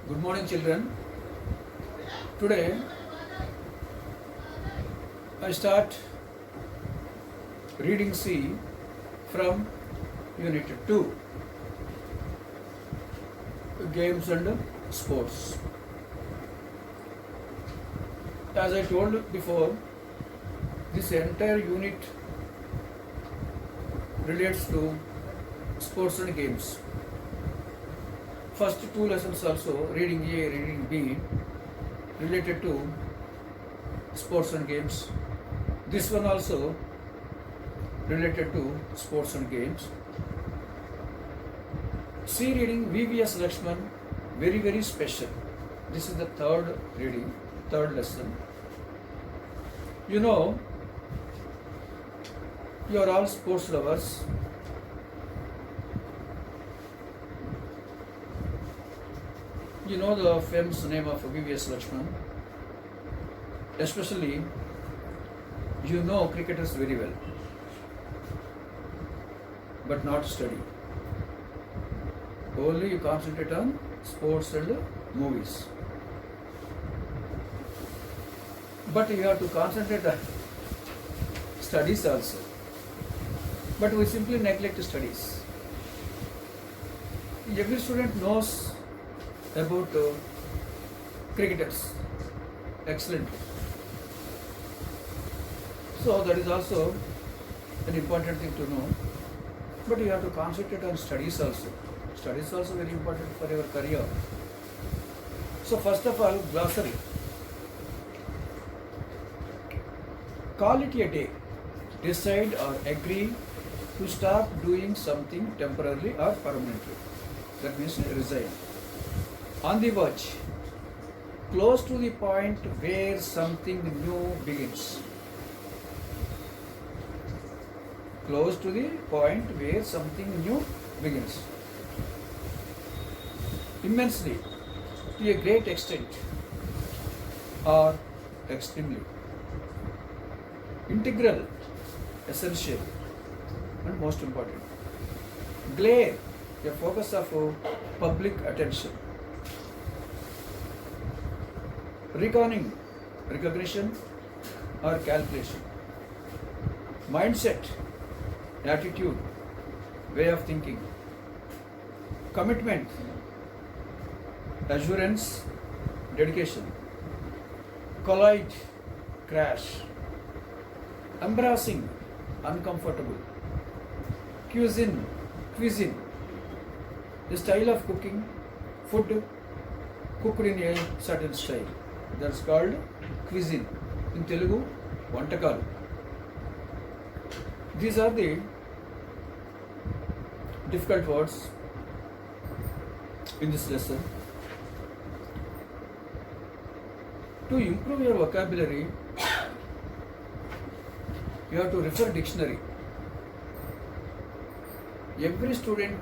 Good morning, children. Today I start reading C from Unit 2 Games and Sports. As I told before, this entire unit relates to sports and games. First two lessons also, reading A, reading B, related to sports and games. This one also related to sports and games. C reading VVS Lakshman, very special. This is the third reading, third lesson. You know, you are all sports lovers. You know the famous name of VVS Lakshman. Especially, you know cricketers very well, but not study. Only you concentrate on sports and movies. But you have to concentrate on studies also. But we simply neglect studies. Every student knows about cricketers excellently. So that is also an important thing to know. But you have to concentrate on studies also. Studies also very important for your career. So first of all, glossary. Call it a day. Decide or agree to stop doing something temporarily or permanently. That means resign. On the verge. Close to the point where something new begins. Close to the point where something new begins. Immensely, to a great extent, or extremely. Integral, essential, and most important. Glare, a focus of public attention. Reckoning, recognition or calculation. Mindset, attitude, way of thinking. Commitment, assurance, dedication. Collide, crash. Embarrassing, uncomfortable. Cuisine, the style of cooking, food cooked in a certain style. That's called cuisine. In Telugu, vantakalu. These are the difficult words in this lesson. To improve your vocabulary, you have to refer dictionary. Every student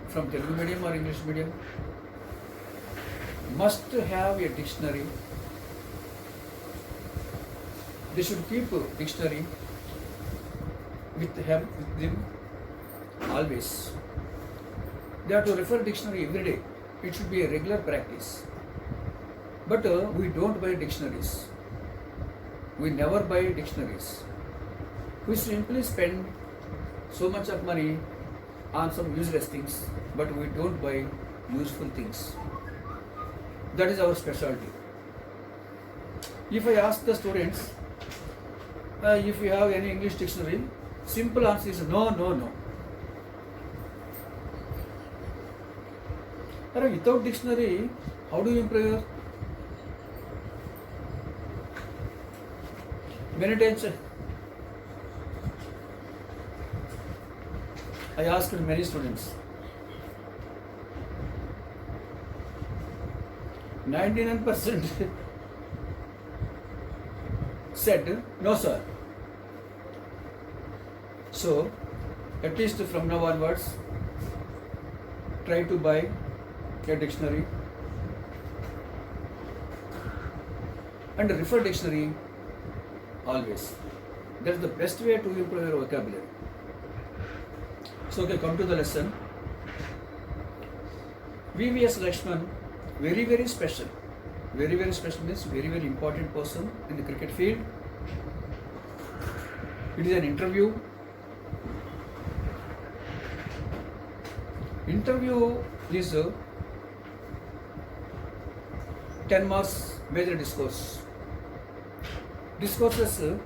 from Telugu medium or English medium must have a dictionary. They should keep a dictionary with them always. They have to refer dictionary every day. It should be a regular practice. But we don't buy dictionaries. We never buy dictionaries. We simply spend so much of money on some useless things, but we don't buy useful things. That is our specialty. If I ask the students, if you have any English dictionary, simple answer is no. Without dictionary, how do you improve your? Many times I asked many students. 99% said no, sir. So, at least from now onwards, try to buy a dictionary and refer dictionary always. That's the best way to improve your vocabulary. So, okay, come to the lesson. VVS Lakshman, very very special. Very very special means very very important person in the cricket field. It is an interview. Interview is 10 marks major discourse. Discourses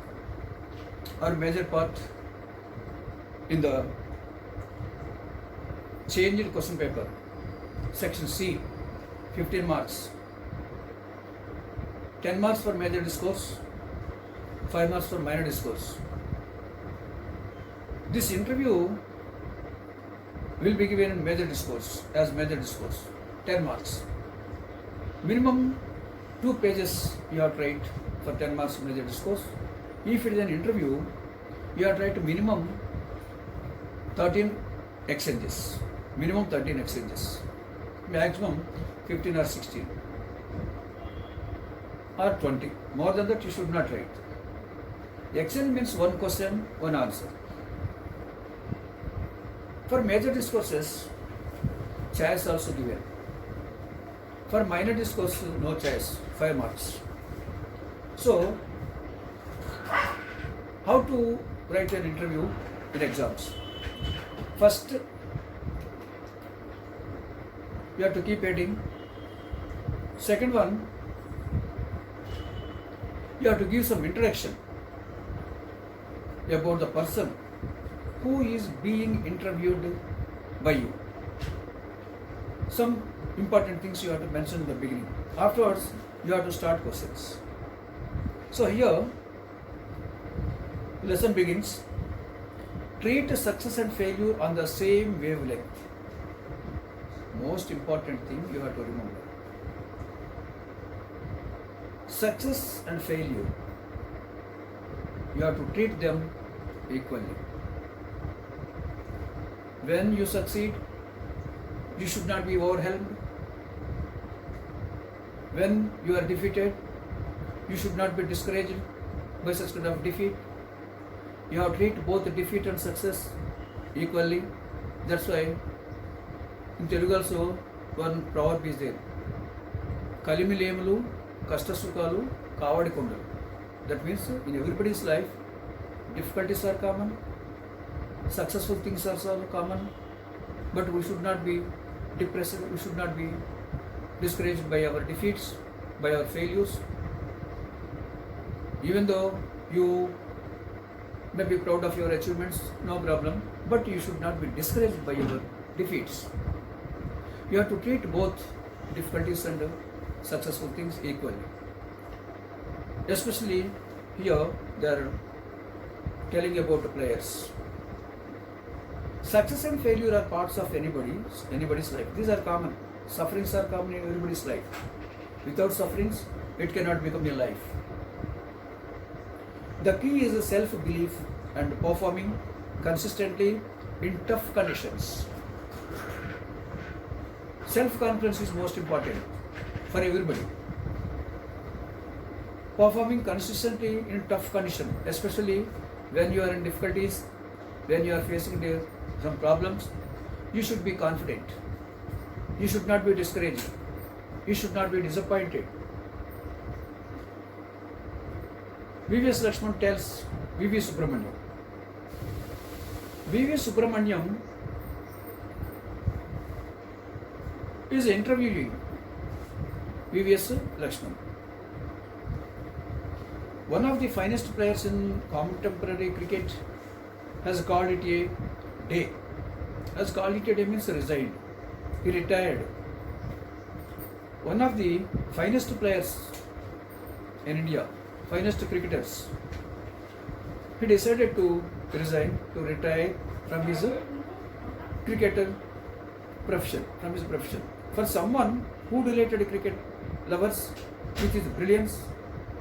are major part in the changed question paper. Section C, 15 marks. 10 marks for major discourse, 5 marks for minor discourse. This interview will be given in major discourse, as major discourse, 10 marks. Minimum 2 pages you have to write for 10 marks major discourse. If it is an interview, you have to write minimum 13 exchanges. Minimum 13 exchanges. Maximum 15 or 16 or 20. More than that you should not write. Exchange means one question, one answer. For major discourses, choice also given. For minor discourse, no choice, 5 marks. So, how to write an interview in exams? First, you have to keep heading. Second one, you have to give some introduction about the person who is being interviewed by you. Some important things you have to mention in the beginning. Afterwards, you have to start questions. So here, lesson begins. Treat success and failure on the same wavelength. Most important thing you have to remember. Success and failure, you have to treat them equally. When you succeed, you should not be overwhelmed. When you are defeated, you should not be discouraged by such kind of defeat. You have to treat both the defeat and success equally. That's why in Telugu also one proverb is there. Kalimilemulu, Kastasukalu, Kavadi Kundalu. That means in everybody's life, difficulties are common, successful things are also common, but we should not be depressed, we should not be discouraged by our defeats, by our failures. Even though you may be proud of your achievements, no problem, but you should not be discouraged by your defeats. You have to treat both difficulties and successful things equally. Especially here, they are telling about the players. Success and failure are parts of anybody's life. These are common. Sufferings are common in everybody's life. Without sufferings, it cannot become a life. The key is self-belief and performing consistently in tough conditions. Self-confidence is most important for everybody. Performing consistently in tough conditions, especially when you are in difficulties, when you are facing some problems, you should be confident. You should not be discouraged. You should not be disappointed. VVS Lakshman tells V.V. Subramaniam. V.V. Subramaniam is interviewing VVS Lakshman. One of the finest players in contemporary cricket has called it a day. Has called it a day means resigned. He retired. One of the finest players in India, finest cricketers, he decided to resign, to retire from his cricketer profession, For someone who delighted cricket lovers with his brilliance,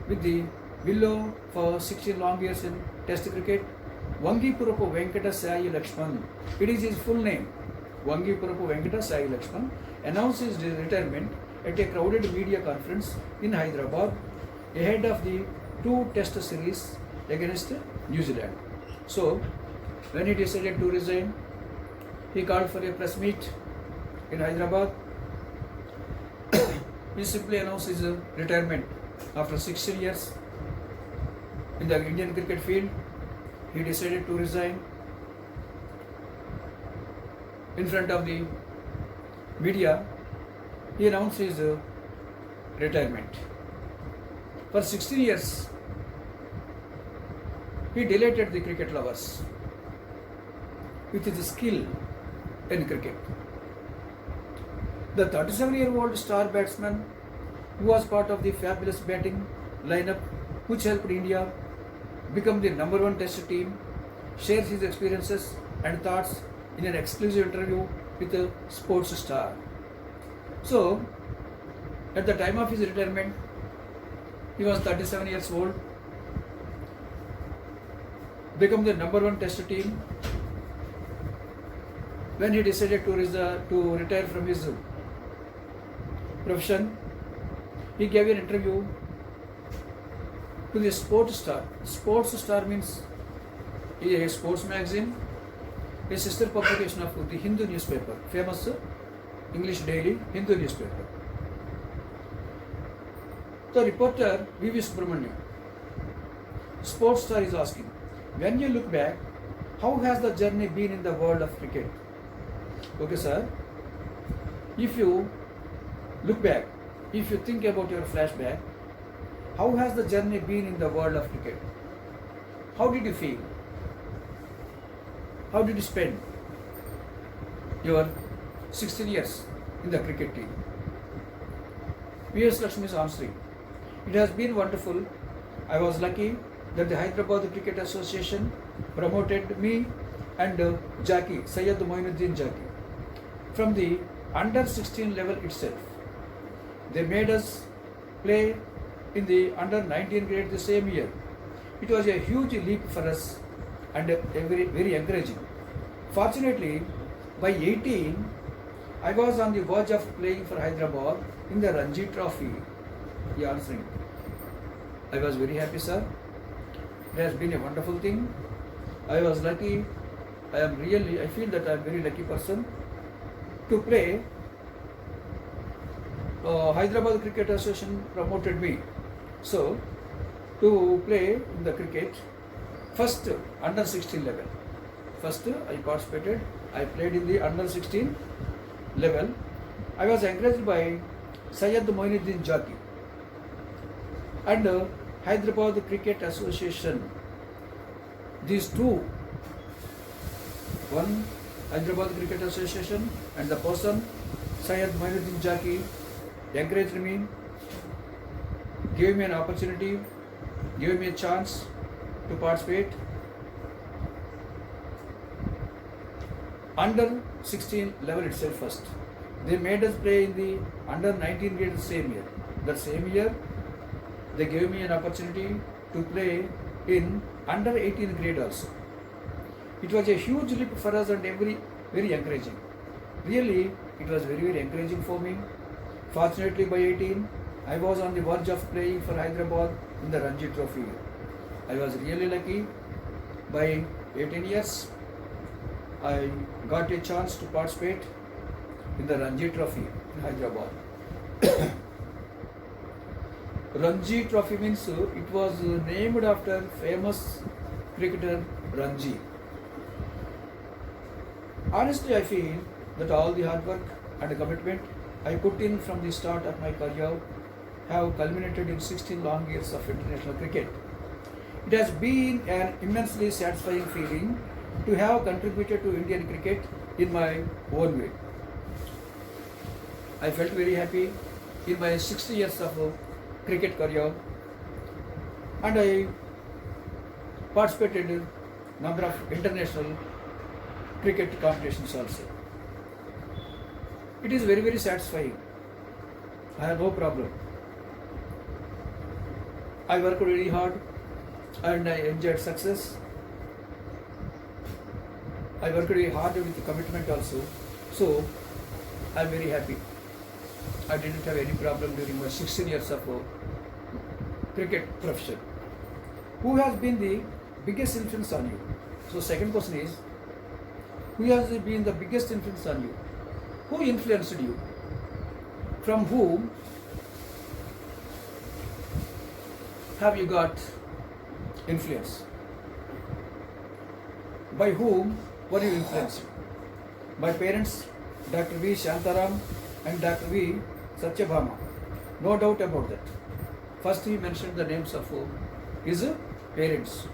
with the willow for 16 long years in Test cricket, Vangipurapu Venkata Sai Lakshman, it is his full name, Vangipurapu Venkata Sai Lakshman, announced his retirement at a crowded media conference in Hyderabad ahead of the 2 Test series against New Zealand. So, when he decided to resign, he called for a press meet in Hyderabad he simply announced his retirement after 16 years in the Indian cricket field. He decided to resign in front of the media. He announced his retirement. For 16 years, he delighted the cricket lovers with his skill in cricket. The 37-year-old star batsman, who was part of the fabulous batting lineup which helped India become the number one test team, shares his experiences and thoughts in an exclusive interview with a Sports Star. So, at the time of his retirement, he was 37 years old, become the number one test team. When he decided to retire from his profession, he gave an interview to the Sports Star. Sports Star means a sports magazine, a sister publication of the Hindu newspaper, famous English daily Hindu newspaper. The reporter V.V. Subramaniam, Sports Star, is asking, when you look back, how has the journey been in the world of cricket? Okay, sir. If you look back, if you think about your flashback, how has the journey been in the world of cricket? How did you feel? How did you spend your 16 years in the cricket team? V.S. Lakshmi is answering, it has been wonderful. I was lucky that the Hyderabad Cricket Association promoted me and Jackie, Syed Moinuddin Jackie, from the under 16 level itself. They made us play in the under 19 grade the same year. It was a huge leap for us and very encouraging. Fortunately, by 18, I was on the verge of playing for Hyderabad in the Ranji Trophy. He answering, I was very happy, sir. It has been a wonderful thing. I was lucky. I feel that I am a very lucky person to play. Hyderabad Cricket Association promoted me. So, to play in the cricket, first under 16 level. First I participated, I played in the under 16 level. I was encouraged by Syed Moinuddin Jackie and Hyderabad Cricket Association. These two, one Hyderabad Cricket Association and the person Syed Moinuddin Jackie, encouraged me, gave me an opportunity, gave me a chance to participate. Under 16 level itself first. They made us play in the under 19 grade the same year. That same year, they gave me an opportunity to play in under 18 grade also. It was a huge leap for us and very encouraging. Really, it was very encouraging for me. Fortunately, by 18, I was on the verge of playing for Hyderabad in the Ranji Trophy. I was really lucky. By 18 years, I got a chance to participate in the Ranji Trophy in Hyderabad. Ranji Trophy means it was named after famous cricketer Ranji. Honestly, I feel that all the hard work and commitment I put in from the start of my career have culminated in 16 long years of international cricket. It has been an immensely satisfying feeling to have contributed to Indian cricket in my own way. I felt very happy in my 60 years of cricket career, and I participated in a number of international cricket competitions also. It is very satisfying. I have no problem. I worked very hard and I enjoyed success. I worked very hard with commitment also. So I am very happy. I didn't have any problem during my 16 years of cricket profession. Who has been the biggest influence on you? So second question is, who has been the biggest influence on you? Who influenced you? From whom have you got influence? By whom were you influenced? My parents, Dr. V. Shantaram and Dr. V. Satyabhama. No doubt about that. First he mentioned the names of his parents.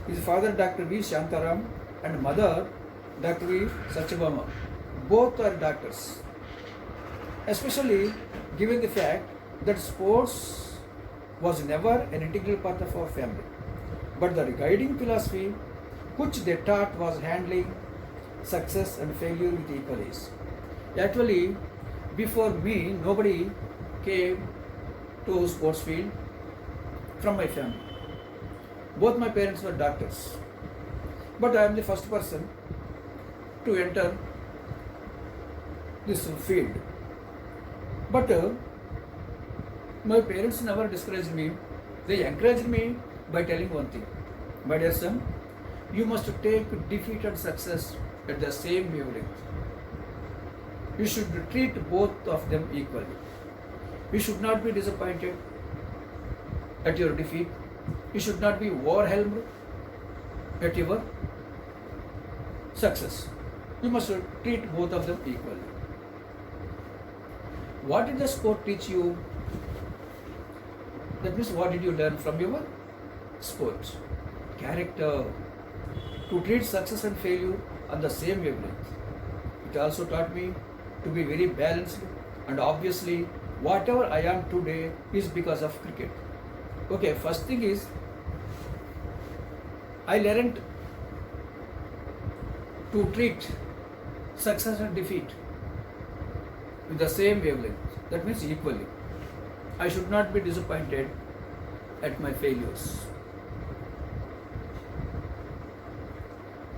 His father Dr. V. Shantaram and mother Dr. V. Satyabhama. Both are doctors. Especially given the fact that sports was never an integral part of our family. But the guiding philosophy which they taught was handling success and failure with equal ease. Actually, before me, nobody came to sports field from my family. Both my parents were doctors. But I am the first person to enter this field. But my parents never discouraged me. They encouraged me by telling one thing. My dear son, you must take defeat and success at the same wavelength. You should treat both of them equally. You should not be disappointed at your defeat. You should not be overwhelmed at your success. You must treat both of them equally. What did the sport teach you? That means what did you learn from your sport? Character. To treat success and failure on the same wavelength. It also taught me to be very balanced, and obviously whatever I am today is because of cricket. Okay, first thing is I learned to treat success and defeat with the same wavelength. That means equally. I should not be disappointed at my failures.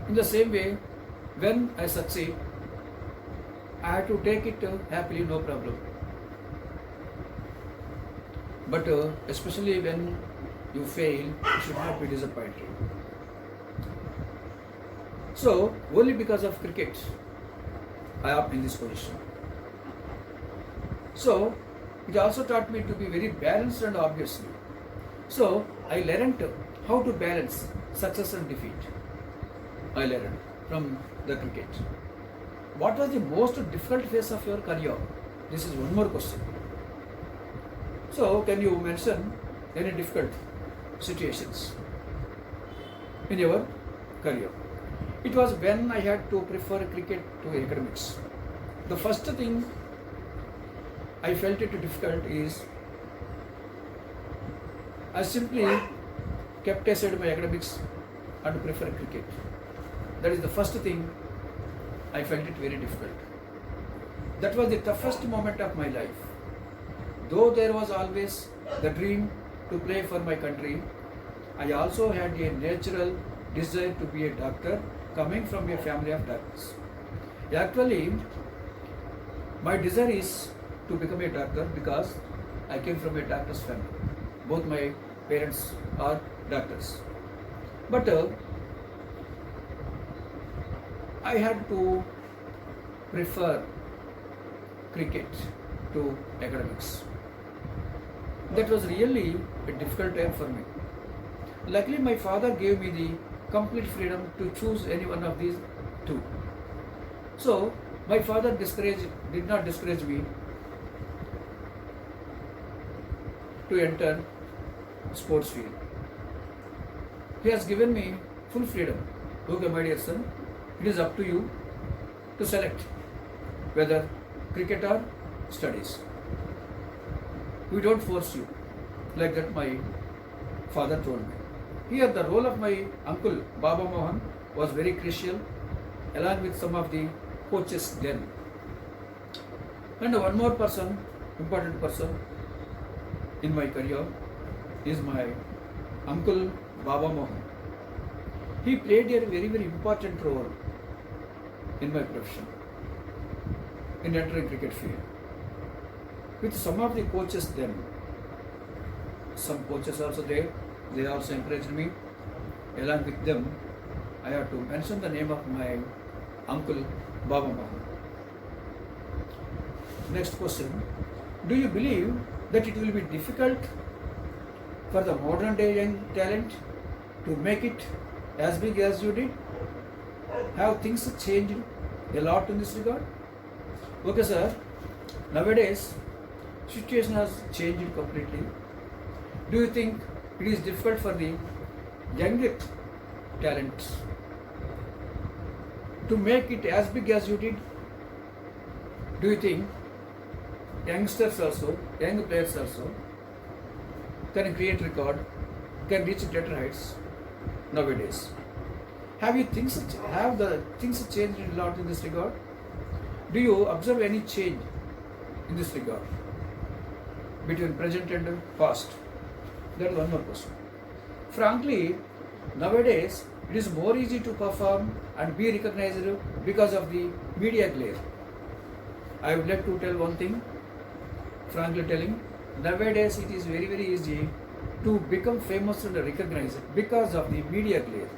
In the same way, when I succeed, I have to take it happily, no problem. But especially when you fail, you should not be disappointed. So, only because of cricket, I am in this position. So, it also taught me to be very balanced and obviously. So, I learned how to balance success and defeat. I learned from the cricket. What was the most difficult phase of your career? This is one more question. So, can you mention any difficult situations in your career? It was when I had to prefer cricket to academics. The first thing I felt it difficult is I simply kept aside my academics and preferred cricket. That is the first thing I felt it very difficult. That was the toughest moment of my life. Though there was always the dream to play for my country, I also had a natural desire to be a doctor coming from a family of doctors. Actually, my desire is to become a doctor because I came from a doctor's family. Both my parents are doctors. But I had to prefer cricket to academics. That was really a difficult time for me. Luckily, my father gave me the complete freedom to choose any one of these two. So, my father did not discourage me to enter sports field. He has given me full freedom. Okay, my dear son, it is up to you to select whether cricket or studies. We don't force you. Like that my father told me. Here the role of my uncle Baba Mohan was very crucial, along with some of the coaches then. And one more person, important person in my career is my uncle Baba Mohan. He played a very, very important role in my profession, in entering cricket field. With some of the coaches then, some coaches also there, they also encouraged me. Along with them, I have to mention the name of my uncle Baba Mohan. Next question, do you believe that it will be difficult for the modern day young talent to make it as big as you did? Have things changed a lot in this regard? Okay, sir. Nowadays, situation has changed completely. Do you think it is difficult for the younger talents to make it as big as you did? Do you think youngsters also, young players also, can create record, can reach greater heights nowadays? Have the things changed a lot in this regard? Do you observe any change in this regard between present and past? That is one more question. Frankly, nowadays it is more easy to perform and be recognized because of the media glare. I would like to tell one thing, frankly telling, nowadays it is very, very easy to become famous and recognized because of the media glare.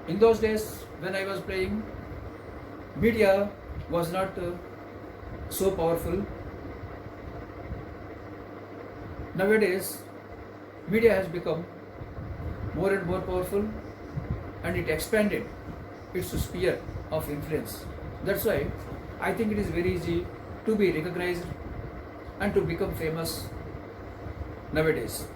In those days when I was playing, media was not so powerful. Nowadays, media has become more and more powerful and it expanded its sphere of influence. That's why I think it is very easy to be recognized and to become famous nowadays.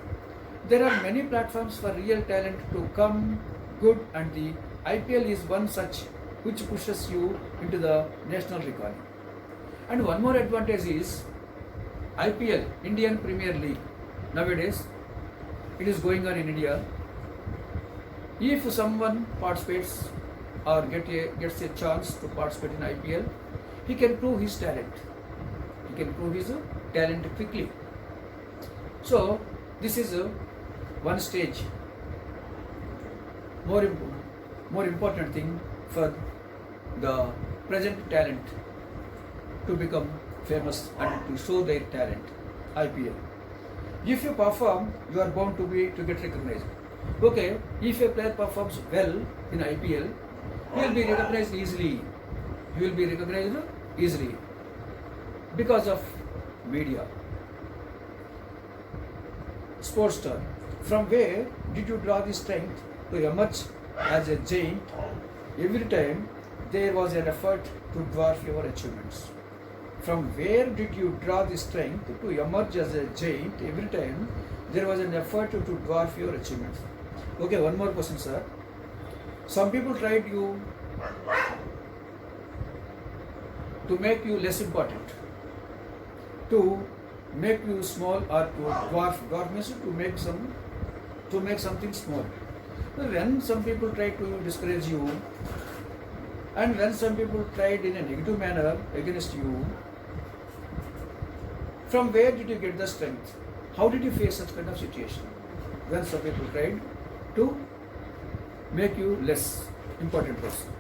There are many platforms for real talent to come good, and the IPL is one such which pushes you into the national reckoning. And one more advantage is IPL, Indian Premier League. Nowadays, it is going on in India. If someone participates or gets a chance to participate in IPL, he can prove his talent. He can prove his talent quickly. So, this is one stage. More important thing for the present talent to become famous and to show their talent. IPL. If you perform, you are bound to get recognized. Okay, if a player performs well in IPL, he will be recognized easily. He will be recognized easily because of media. Sports star. From where did you draw the strength to emerge as a giant every time there was an effort to dwarf your achievements? From where did you draw the strength to emerge as a giant every time there was an effort to dwarf your achievements? Okay, one more question, sir. Some people tried you to make you less important, to make you small, or to dwarf means to make something small. When some people try to discourage you, and when some people tried in a negative manner against you, from where did you get the strength? How did you face such kind of situation? When some people tried to make you less important person.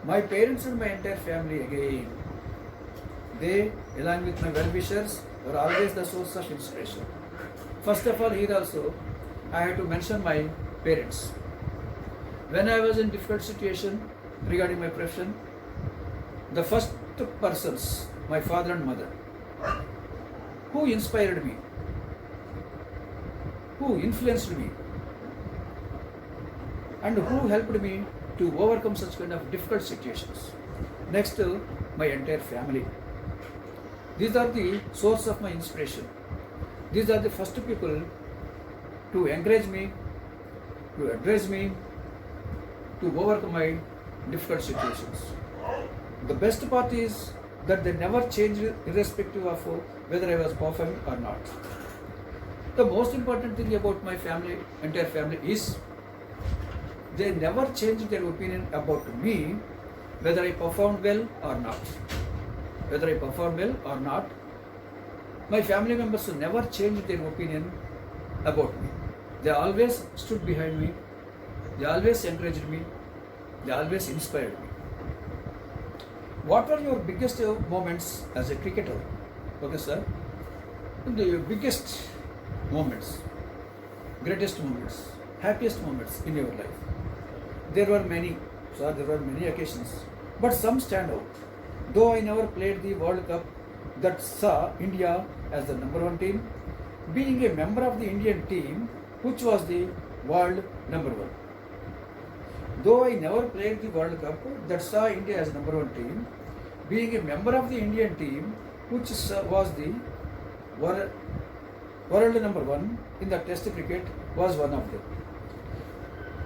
My parents and my entire family again, they, along with my well-wishers, were always the source of inspiration. First of all, here also, I have to mention my parents. When I was in difficult situation regarding my profession, the first persons, my father and mother, who inspired me, who influenced me, and who helped me to overcome such kind of difficult situations. Next, my entire family. These are the source of my inspiration. These are the first people to encourage me, to address me, to overcome my difficult situations. The best part is that they never changed irrespective of whether I was performing or not. The most important thing about my family, entire family, is they never changed their opinion about me, whether I performed well or not. Whether I performed well or not, my family members never changed their opinion about me. They always stood behind me, they always encouraged me, they always inspired me. What were your biggest moments as a cricketer? Okay, sir. The biggest moments, greatest moments, happiest moments in your life. There were many, sir, there were many occasions, but some stand out. Though I never played the World Cup that saw India as the number one team, being a member of the Indian team, which was the world number one. Though I never played the World Cup that saw India as number one team, being a member of the Indian team, which was the world number one in the Test cricket, was one of them.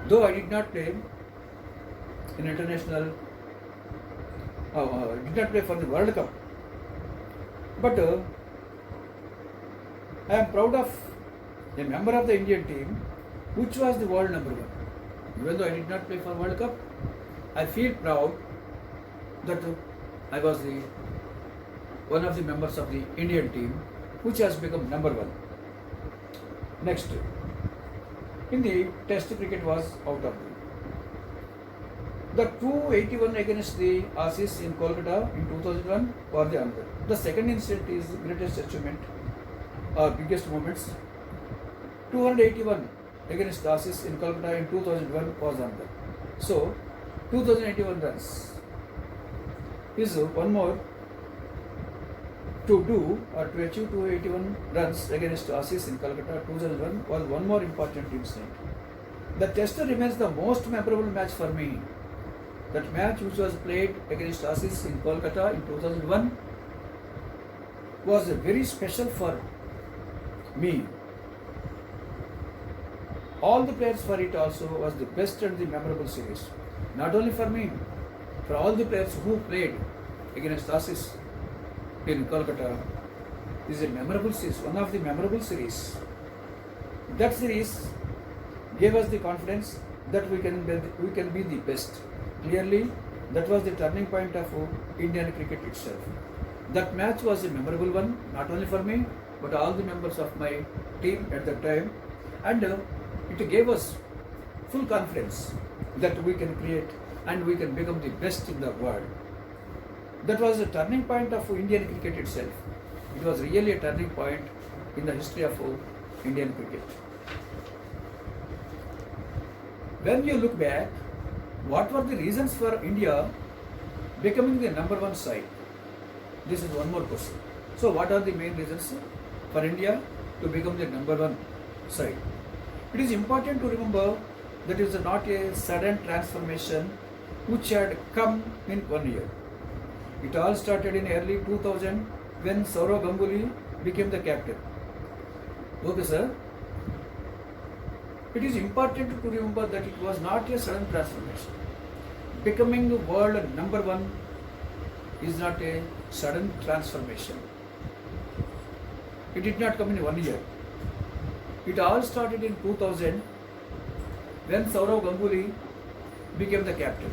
Though I did not play in international, did not play for the World Cup, but I am proud of a member of the Indian team, which was the world number one. Even though I did not play for World Cup, I feel proud that I was the one of the members of the Indian team, which has become number one. Next, in the Test cricket was out of the 281 against the Aussies in Kolkata in 2001 for the another. The second incident is greatest achievement or biggest moments. 281 against the Aussies in Kolkata in 2001 was another. So 2081 runs is one more to do or to achieve 281 runs against Aussies in Kolkata 2001 was one more important incident. The Test remains the most memorable match for me. That match, which was played against Aussies in Kolkata in 2001, was very special for me. All the players for it also was the best and the memorable series. Not only for me, for all the players who played against Aussies in Kolkata, is a memorable series, one of the memorable series. That series gave us the confidence that we can be the best. Clearly, that was the turning point of Indian cricket itself. That match was a memorable one, not only for me, but all the members of my team at that time. And it gave us full confidence that we can create and we can become the best in the world. That was a turning point of Indian cricket itself. It was really a turning point in the history of Indian cricket. When you look back, what were the reasons for India becoming the number one side? This is one more question. So what are the main reasons for India to become the number one side? It is important to remember that it is not a sudden transformation which had come in 1 year. It all started in early 2000 when Sourav Ganguly became the captain. Okay, sir. It is important to remember that it was not a sudden transformation. Becoming the world number one is not a sudden transformation. It did not come in 1 year. It all started in 2000 when Sourav Ganguly became the captain.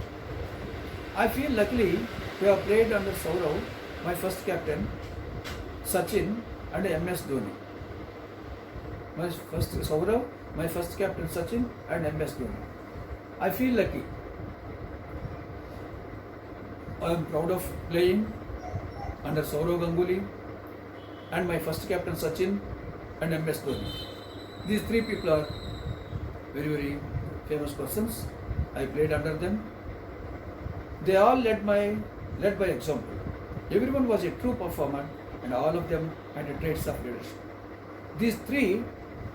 I feel luckily to have played under Sourav, my first captain, Sachin and MS Dhoni. My first captain Sachin and MS Dhoni. I feel lucky. I am proud of playing under Sourav Ganguly and my first captain Sachin and MS Dhoni. These three people are very, very famous persons. I played under them. They all led by example. Everyone was a true performer and all of them had the traits of leadership. These three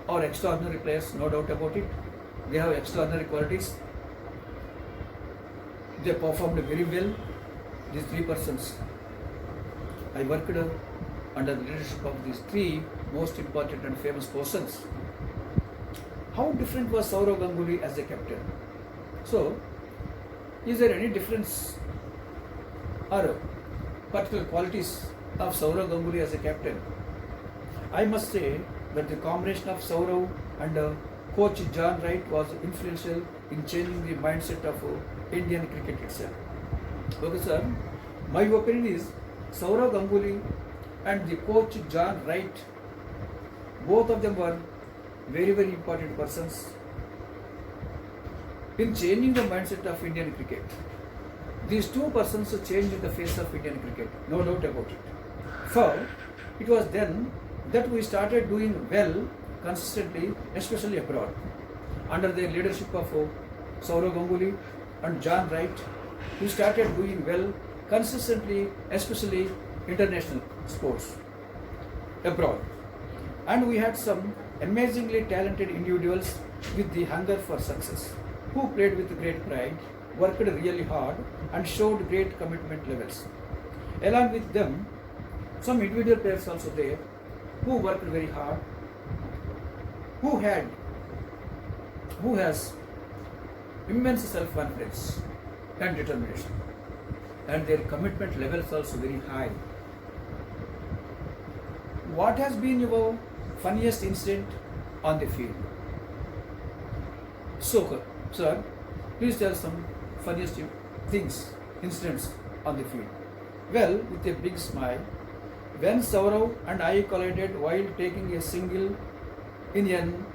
are extraordinary players, no doubt about it. They have extraordinary qualities. They performed very well. These three persons. I worked under the leadership of these three most important and famous persons. How different was Sourav Ganguly as a captain? So, is there any difference or particular qualities of Sourav Ganguly as a captain? I must say that the combination of Sourav and coach John Wright was influential in changing the mindset of Indian cricket itself. Okay, sir. My opinion is Sourav Ganguly and the coach John Wright, both of them were very, very important persons in changing the mindset of Indian cricket. These two persons changed the face of Indian cricket, no doubt about it. For it was then that we started doing well consistently, especially abroad. Under the leadership of Sourav Ganguly and John Wright, we started doing well consistently, especially international sports abroad. And we had some amazingly talented individuals with the hunger for success, who played with great pride, worked really hard, and showed great commitment levels. Along with them, some individual players also there who worked very hard, who has immense self-confidence and determination, and their commitment levels also very high. What has been your funniest incident on the field? So, sir, please tell some funniest incidents on the field. Well, with a big smile, when Saurav and I collided while taking a single in an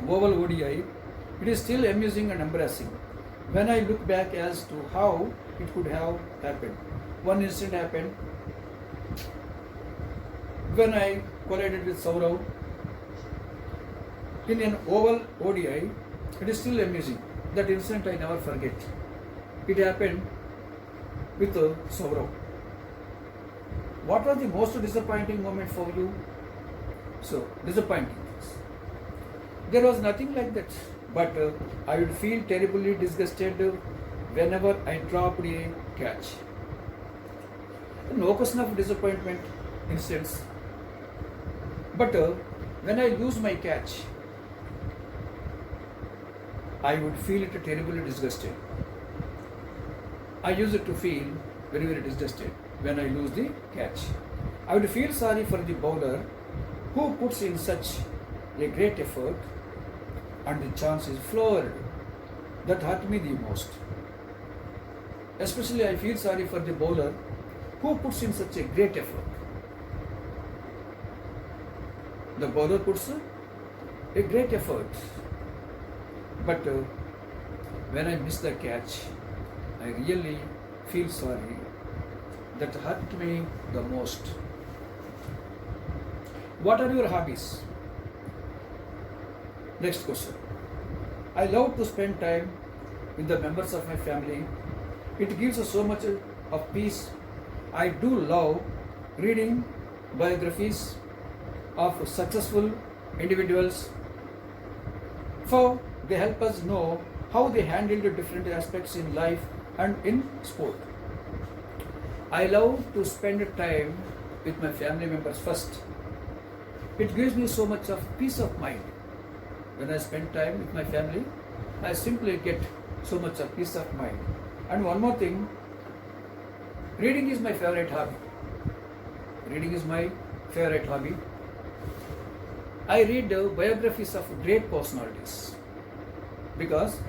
oval ODI, it is still amusing and embarrassing when I look back as to how it could have happened. One incident happened when I collided with Saurav in an oval ODI. It is still amusing. That incident I never forget. It happened with Saurav. What was the most disappointing moment for you? So, disappointing. There was nothing like that, but I would feel terribly disgusted whenever I dropped a catch. No question of disappointment instance, but when I lose my catch, I would feel it terribly disgusted. I used to feel very, very disgusted when I lose the catch. I would feel sorry for the bowler who puts in such a great effort and the chance is floored. That hurt me the most. Especially I feel sorry for the bowler who puts in such a great effort. The bowler puts a great effort, but when I miss the catch, I really feel sorry. That hurt me the most. What are your hobbies? Next question. I love to spend time with the members of my family. It gives us so much of peace. I do love reading biographies of successful individuals, for they help us know how they handled different aspects in life and in sport. I love to spend time with my family members first. It gives me so much of peace of mind. When I spend time with my family, I simply get so much of peace of mind. And one more thing, reading is my favorite hobby. Reading is my favorite hobby. I read biographies of great personalities because